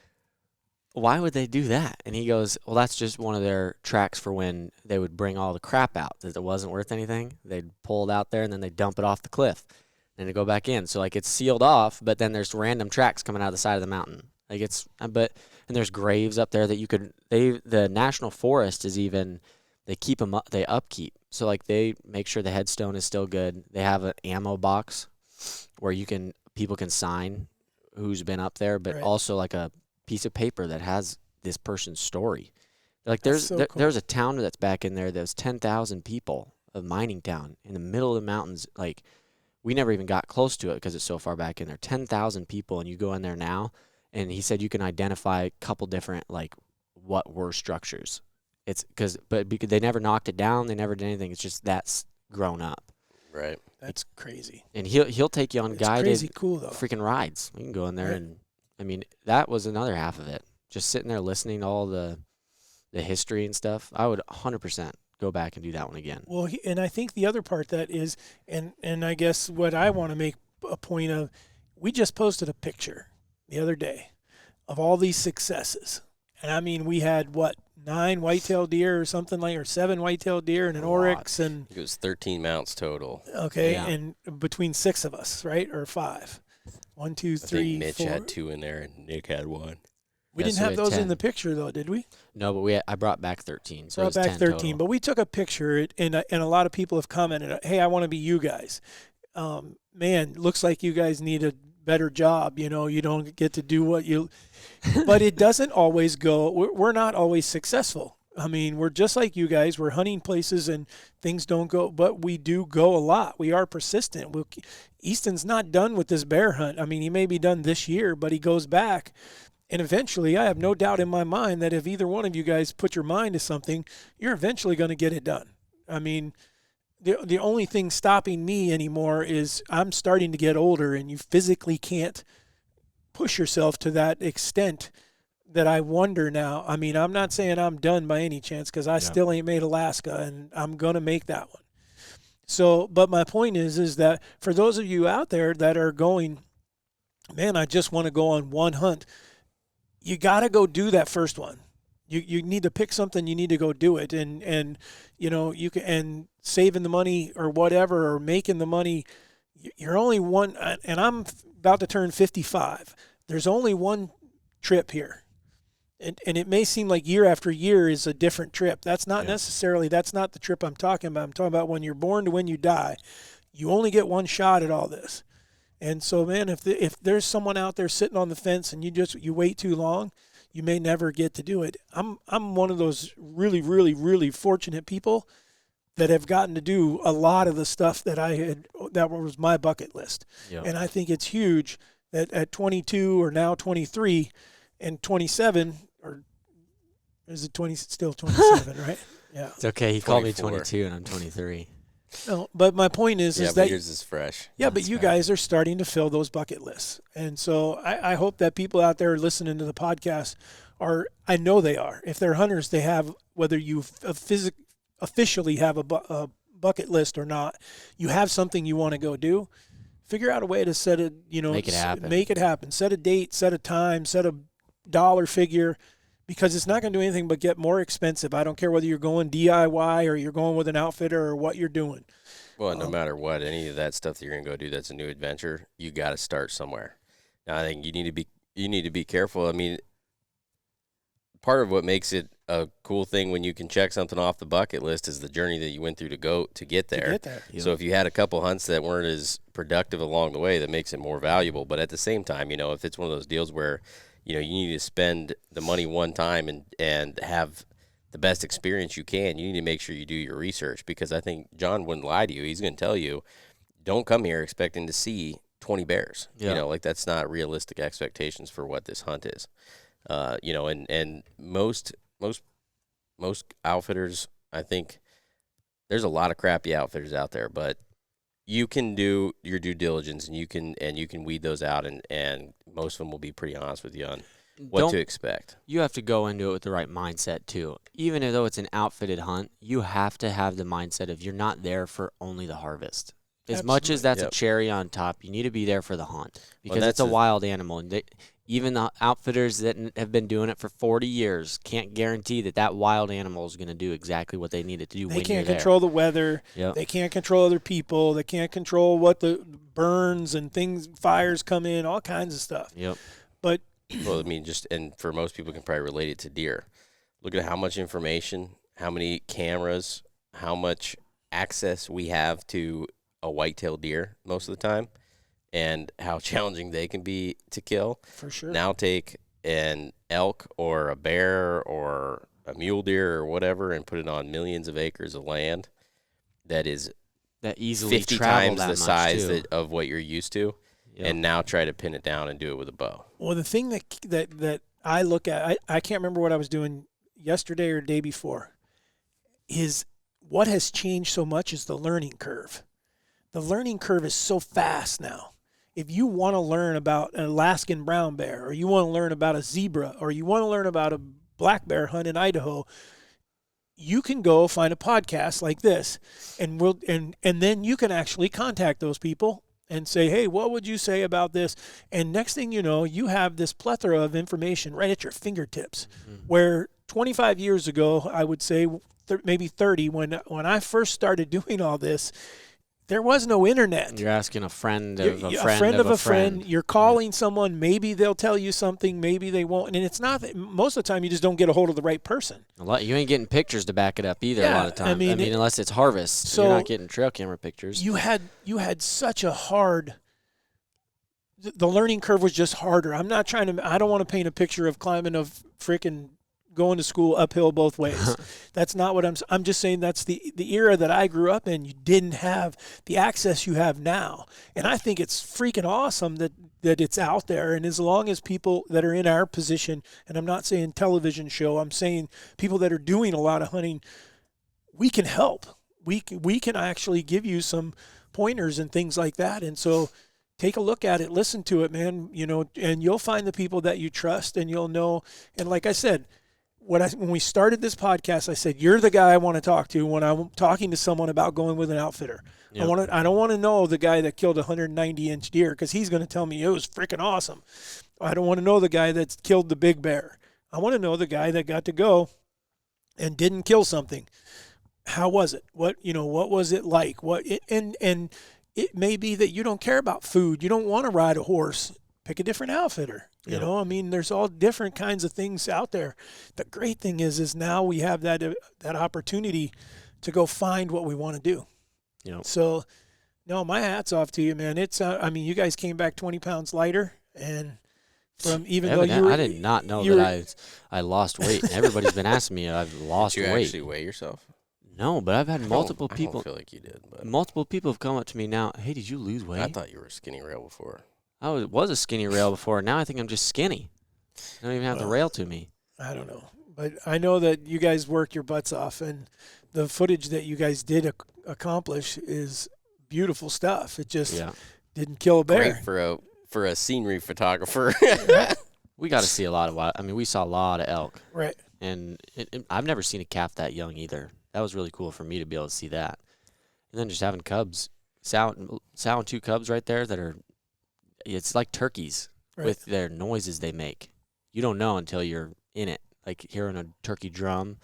why would they do that? And he goes, well, that's just one of their tracks for when they would bring all the crap out that it wasn't worth anything. They'd pull it out there, and then they'd dump it off the cliff, and it'd go back in. So, like, it's sealed off, but then there's random tracks coming out of the side of the mountain. Like, and there's graves up there that the National Forest is even, they keep them up, they upkeep. So, like, they make sure the headstone is still good. They have an ammo box where people can sign who's been up there, but also, like, a piece of paper that has this person's story. Like, there's a town that's back in there that's 10,000 people, a mining town in the middle of the mountains. Like, we never even got close to it because it's so far back in there. 10,000 people, and you go in there now, and he said you can identify a couple different, like, what were structures. It's because they never knocked it down, they never did anything. It's just that's grown up. Right. That's crazy. And he'll take you on guided crazy cool, though. freaking rides. You can go in there and, I mean, that was another half of it. Just sitting there listening to all the history and stuff. I would 100% go back and do that one again. Well, and I think the other part that is, and I guess what I want to make a point of, we just posted a picture the other day of all these successes. And I mean, we had 9 white-tailed deer or something or 7 white-tailed deer and an oryx, and it was 13 mounts total. Okay, Yeah. and between 6 of us, right, or 5. 1, 2, 3, I think Mitch 4. had 2 in there, and Nick had 1. We Yeah, didn't so have we had those 10. in the picture though, did we? No, but I brought back 13. So Brought it was back 10 13, total. but we took a picture, and a lot of people have commented, "Hey, I want to be you guys." Man, looks like you guys need a better job. You know, you don't get to do what you. But it doesn't always go. We're not always successful. I mean, we're just like you guys. We're hunting places and things don't go, but we do go a lot. We are persistent. Easton's not done with this bear hunt. I mean, he may be done this year, but he goes back. And eventually, I have no doubt in my mind that if either one of you guys put your mind to something, you're eventually going to get it done. I mean, the only thing stopping me anymore is I'm starting to get older, and you physically can't push yourself to that extent that I wonder now. I mean, I'm not saying I'm done by any chance, because I still ain't made Alaska, and I'm going to make that one. So, but my point is that for those of you out there that are going, man, I just want to go on one hunt, you got to go do that first one. You need to pick something. You need to go do it, and you can, and saving the money or whatever, or making the money. You're only one, and I'm about to turn 55. There's only one trip here, and it may seem like year after year is a different trip. That's not necessarily. That's not the trip I'm talking about. I'm talking about when you're born to when you die. You only get one shot at all this, and so man, if there's someone out there sitting on the fence and you wait too long, you may never get to do it. I'm one of those really, really, really fortunate people that have gotten to do a lot of the stuff that was my bucket list. Yep. And I think it's huge that at 22 or now 23 and 27, or is it still 27, right? Yeah. It's okay. He called me 22 and I'm 23. No, but my point is but that yours is fresh. Yeah, but you guys are starting to fill those bucket lists. And so I hope that people out there listening to the podcast I know they are. If they're hunters, they have, whether you officially have a bucket list or not, you have something you want to go do. Figure out a way to set it, make it happen. Make it happen. Set a date, set a time, set a dollar figure, because it's not going to do anything but get more expensive. I don't care whether you're going DIY or you're going with an outfitter or what you're doing. Well, no matter what, any of that stuff that you're going to go do that's a new adventure, you got to start somewhere. Now, I think you need to be careful. I mean, part of what makes it a cool thing when you can check something off the bucket list is the journey that you went through to get there. Yep. So if you had a couple hunts that weren't as productive along the way, that makes it more valuable. But at the same time, if it's one of those deals where you need to spend the money one time and have the best experience you can, you need to make sure you do your research, because I think John wouldn't lie to you. He's going to tell you, don't come here expecting to see 20 bears. Yeah. That's not realistic expectations for what this hunt is. And most outfitters, I think there's a lot of crappy outfitters out there, but you can do your due diligence and you can weed those out, and most of them will be pretty honest with you on what to expect. You have to go into it with the right mindset too. Even though it's an outfitted hunt, you have to have the mindset of you're not there for only the harvest. As much as that's a cherry on top, you need to be there for the hunt, because it's a wild animal. And even the outfitters that have been doing it for 40 years can't guarantee that wild animal is going to do exactly what they need it to do. They can't control the weather. Yep. They can't control other people. They can't control what the burns and fires come in, all kinds of stuff. Yep. But well, I mean, and for most people can probably relate it to deer. Look at how much information, how many cameras, how much access we have to a whitetail deer most of the time, and how challenging they can be to kill. For sure. Now take an elk or a bear or a mule deer or whatever and put it on millions of acres of land that easily 50 times the size too. of what you're used to. Yep. And now try to pin it down and do it with a bow. Well, the thing that I look at, I can't remember what I was doing yesterday or the day before, is what has changed so much is the learning curve. The learning curve is so fast now. If you want to learn about an Alaskan brown bear, or you want to learn about a zebra, or you want to learn about a black bear hunt in Idaho, you can go find a podcast like this, and then you can actually contact those people and say, hey, what would you say about this? And next thing you know, you have this plethora of information right at your fingertips. Mm-hmm. Where 25 years ago, I would say maybe 30, when I first started doing all this, there was no internet. You're asking a friend of a friend. You're calling someone. Maybe they'll tell you something. Maybe they won't. And it's not that, most of the time you just don't get a hold of the right person. You ain't getting pictures to back it up either. A lot of times. I mean unless it's harvest, so you're not getting trail camera pictures. You had such a hard. The learning curve was just harder. I don't want to paint a picture of climbing a freaking going to school uphill both ways. That's not what I'm just saying. That's the era that I grew up in. You didn't have the access you have now. And I think it's freaking awesome that it's out there. And as long as people that are in our position, and I'm not saying television show, I'm saying people that are doing a lot of hunting, we can help. We can actually give you some pointers and things like that. And so take a look at it, listen to it, man, and you'll find the people that you trust, and you'll know. And like I said, when we started this podcast, I said, you're the guy I want to talk to when I'm talking to someone about going with an outfitter. Yep. I don't want to know the guy that killed a 190-inch deer because he's going to tell me it was freaking awesome. I don't want to know the guy that killed the big bear. I want to know the guy that got to go and didn't kill something. How was it? What was it like? And it may be that you don't care about food. You don't want to ride a horse. Pick a different outfitter. You know, I mean, there's all different kinds of things out there. The great thing is now we have that opportunity to go find what we want to do. Yep. So, no, my hat's off to you, man. It's I mean, you guys came back 20 pounds lighter, and from even though you were, I did not know that I lost weight. Everybody's been asking me I've lost weight. Did you actually weigh yourself? No, but I've had multiple people. I don't feel like you did. But multiple people have come up to me now. Hey, did you lose weight? I thought you were a skinny rail before. I was a skinny rail before. Now I think I'm just skinny. I don't even have the rail to me. I don't know. But I know that you guys worked your butts off, and the footage that you guys did accomplish is beautiful stuff. It just didn't kill a bear. Great for a scenery photographer. We got to see a lot of we saw a lot of elk. Right. And I've never seen a calf that young either. That was really cool for me to be able to see that. And then just having cubs, sow and 2 cubs right there that are, it's like turkeys with their noises they make. You don't know until you're in it. Like hearing a turkey drum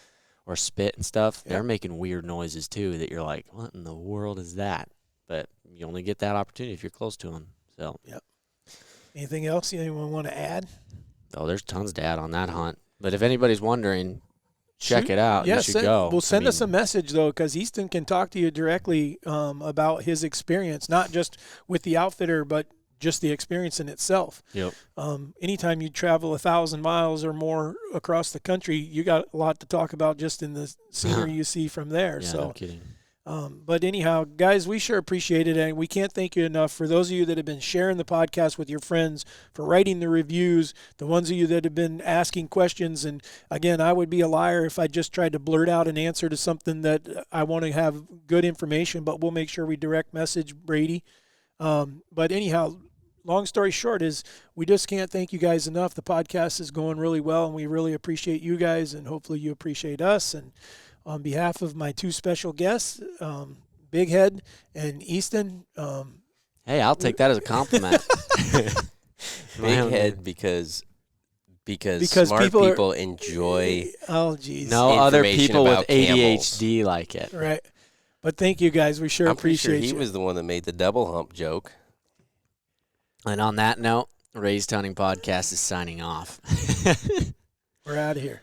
or spit and stuff, they're making weird noises too that you're like, what in the world is that? But you only get that opportunity if you're close to them. So. Yep. Anything else anyone want to add? Oh, there's tons to add on that hunt. But if anybody's wondering, check it out. You should go. Well, send us a message, though, because Easton can talk to you directly about his experience, not just with the outfitter, but just the experience in itself. Yep. Anytime you travel 1,000 miles or more across the country, you got a lot to talk about just in the scenery you see from there. Yeah, so, no kidding. But anyhow, guys, we sure appreciate it, and we can't thank you enough for those of you that have been sharing the podcast with your friends, for writing the reviews, the ones of you that have been asking questions. And again, I would be a liar if I just tried to blurt out an answer to something that I want to have good information, but we'll make sure we direct message Brady. But anyhow, long story short is we just can't thank you guys enough. The podcast is going really well, and we really appreciate you guys, and hopefully you appreciate us. And on behalf of my 2 special guests, Big Head and Easton. Hey, I'll take that as a compliment. Big Head because smart people enjoy. Oh, geez. No other people with camels. ADHD like it. Right. But thank you guys. We sure I'm pretty appreciate sure he you. was the one that made the double hump joke. And on that note, Raised Hunting Podcast is signing off. We're out of here.